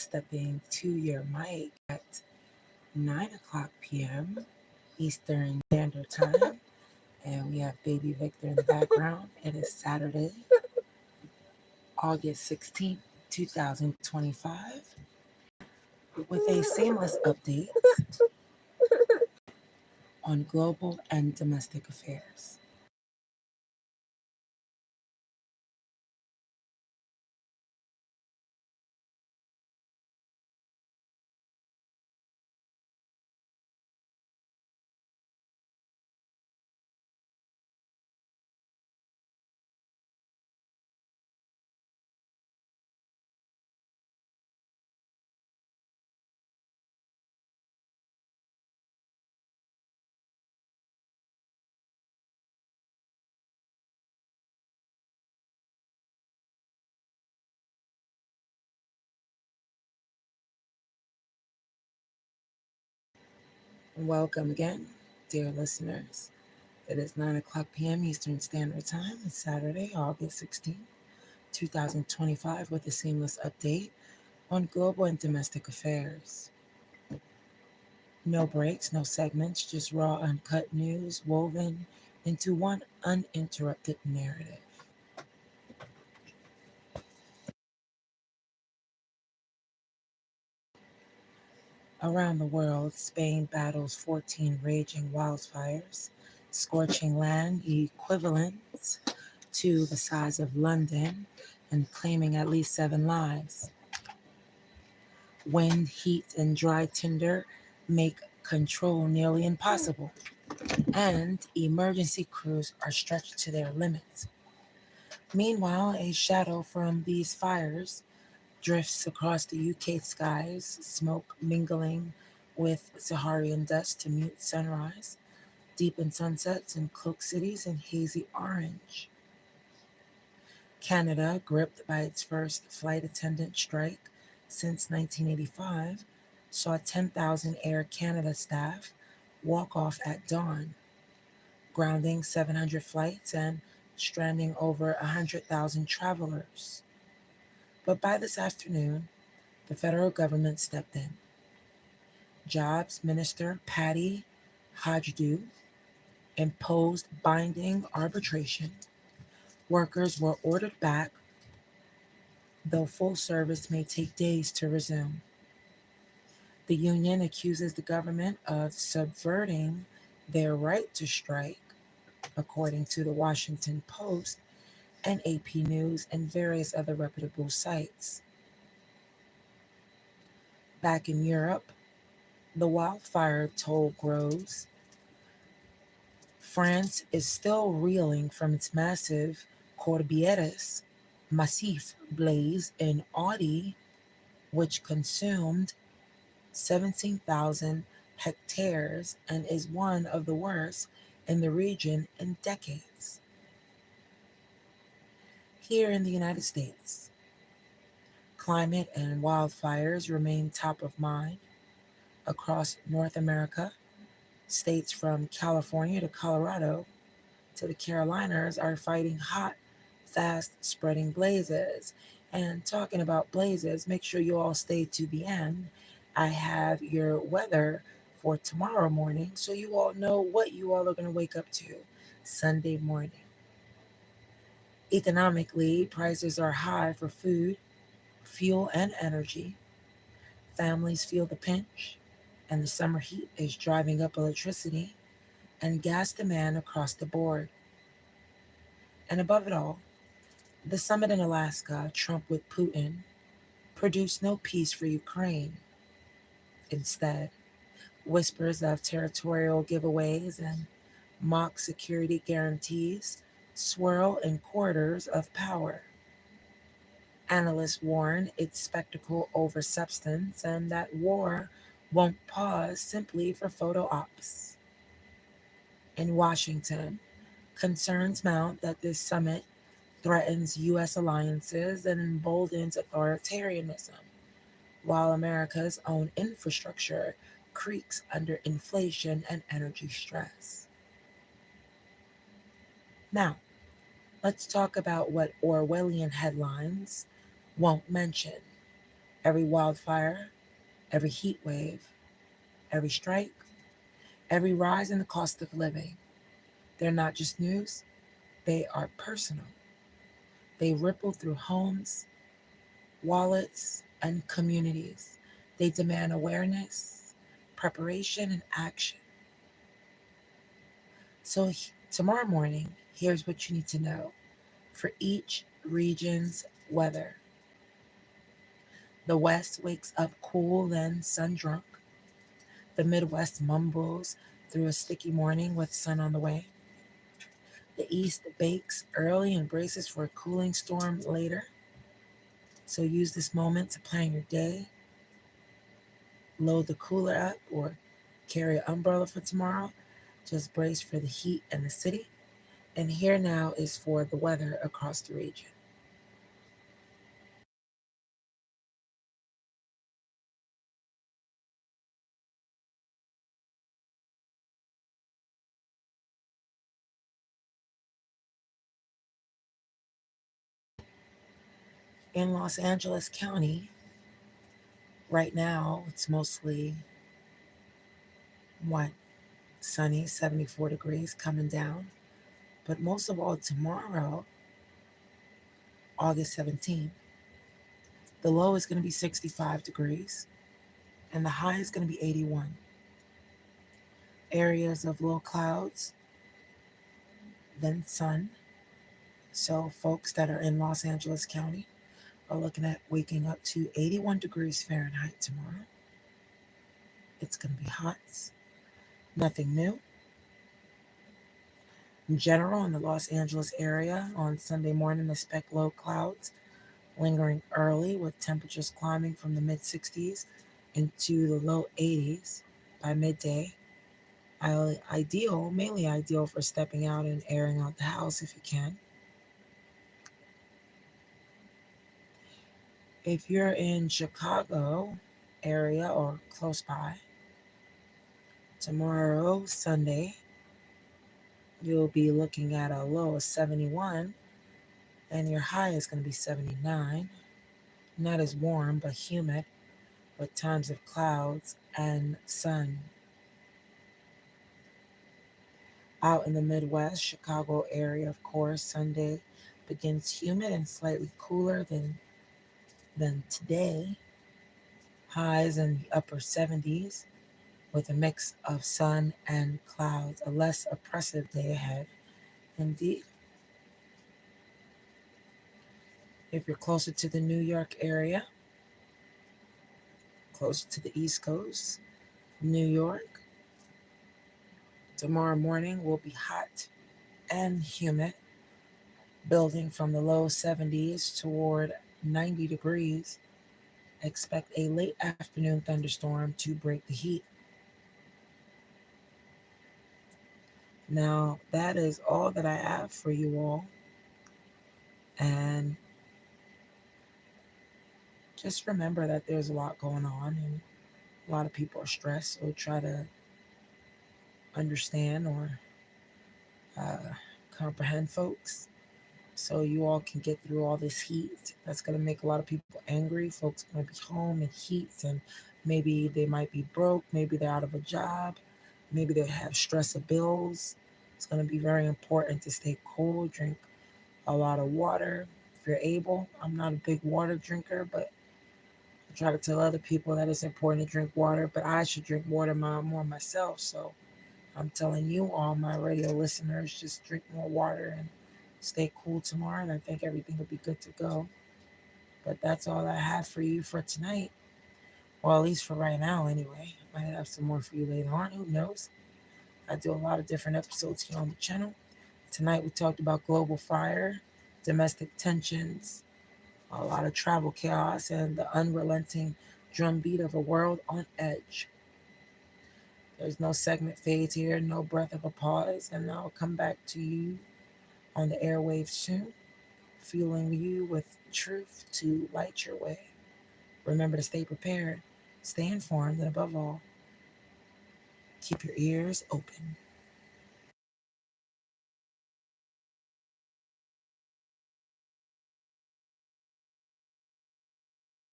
stepping to your mic at 9 o'clock p.m. Eastern Standard Time. And we have baby Victor in the background. It is Saturday, August 16th, 2025, with a seamless update on global and domestic affairs. Welcome again, dear listeners. It is 9 o'clock p.m. Eastern Standard Time. It's Saturday, August 16th, 2025, with a seamless update on global and domestic affairs. No breaks, no segments, just raw, uncut news woven into one uninterrupted narrative. Around the world, Spain battles 14 raging wildfires, scorching land equivalent to the size of London and claiming at least 7 lives. Wind, heat, and dry tinder make control nearly impossible, and emergency crews are stretched to their limits. Meanwhile, a shadow from these fires drifts across the UK skies, smoke mingling with Saharan dust to mute sunrise, deepen sunsets and cloak cities in hazy orange. Canada, gripped by its first flight attendant strike since 1985, saw 10,000 Air Canada staff walk off at dawn, grounding 700 flights and stranding over 100,000 travelers. But by this afternoon, the federal government stepped in. Jobs Minister Patty Hajdu imposed binding arbitration. Workers were ordered back, though full service may take days to resume. The union accuses the government of subverting their right to strike, according to the Washington Post and AP News and various other reputable sites. Back in Europe, the wildfire toll grows. France is still reeling from its massive Cordilleras Massif blaze in Audi, which consumed 17,000 hectares and is one of the worst in the region in decades. Here in the United States, climate and wildfires remain top of mind across North America. States from California to Colorado to the Carolinas are fighting hot, fast spreading blazes. And talking about blazes, make sure you all stay to the end. I have your weather for tomorrow morning so you all know what you all are going to wake up to Sunday morning. Economically, prices are high for food, fuel, and energy. Families feel the pinch, and the summer heat is driving up electricity and gas demand across the board. And above it all, the summit in Alaska, Trump with Putin, produced no peace for Ukraine. Instead, whispers of territorial giveaways and mock security guarantees swirl in corridors of power. Analysts warn it's spectacle over substance and that war won't pause simply for photo ops. In Washington, concerns mount that this summit threatens U.S. alliances and emboldens authoritarianism, while America's own infrastructure creaks under inflation and energy stress. Now, let's talk about what Orwellian headlines won't mention. Every wildfire, every heat wave, every strike, every rise in the cost of living. They're not just news, they are personal. They ripple through homes, wallets, and communities. They demand awareness, preparation, and action. So, tomorrow morning, here's what you need to know for each region's weather. The West wakes up cool, then sun drunk. The Midwest mumbles through a sticky morning with sun on the way. The East bakes early and braces for a cooling storm later. So use this moment to plan your day, load the cooler up, or carry an umbrella for tomorrow. Just brace for the heat in the city. And here now is for the weather across the region. In Los Angeles County, right now, it's mostly what? Sunny, 74 degrees coming down. But most of all, tomorrow, August 17th, the low is going to be 65 degrees and the high is going to be 81. Areas of low clouds, then sun. So, folks that are in Los Angeles County are looking at waking up to 81 degrees Fahrenheit tomorrow. It's going to be hot. Nothing new. In general, in the Los Angeles area on Sunday morning, expect low clouds lingering early with temperatures climbing from the mid 60s into the low 80s by midday. Ideal, mainly ideal for stepping out and airing out the house if you can. If you're in Chicago area or close by, tomorrow, Sunday, you'll be looking at a low of 71 and your high is going to be 79. Not as warm, but humid with times of clouds and sun. Out in the Midwest, Chicago area, of course, Sunday begins humid and slightly cooler than today. Highs in the upper 70s with a mix of sun and clouds. A less oppressive day ahead. Indeed, if you're closer to the New York area, closer to the East Coast, New York, tomorrow morning will be hot and humid, building from the low 70s toward 90 degrees. Expect a late afternoon thunderstorm to break the heat. Now, that is all that I have for you all. And just remember that there's a lot going on and a lot of people are stressed. So try to understand or uh, comprehend folks so you all can get through all this heat. That's going to make a lot of people angry. Folks are going to be home in heat and maybe they might be broke. Maybe they're out of a job. Maybe they have stress of bills. It's going to be very important to stay cool, drink a lot of water if you're able. I'm not a big water drinker, but I try to tell other people that it's important to drink water, but I should drink water more myself. So I'm telling you, all my radio listeners, just drink more water and stay cool tomorrow. And I think everything will be good to go. But that's all I have for you for tonight. Well, at least for right now, anyway. Might have some more for you later on. Who knows? I do a lot of different episodes here on the channel. Tonight we talked about global fire, domestic tensions, a lot of travel chaos, and the unrelenting drumbeat of a world on edge. There's no segment fades here, no breath of a pause, and I'll come back to you on the airwaves soon, fueling you with truth to light your way. Remember to stay prepared, stay informed, and above all, keep your ears open.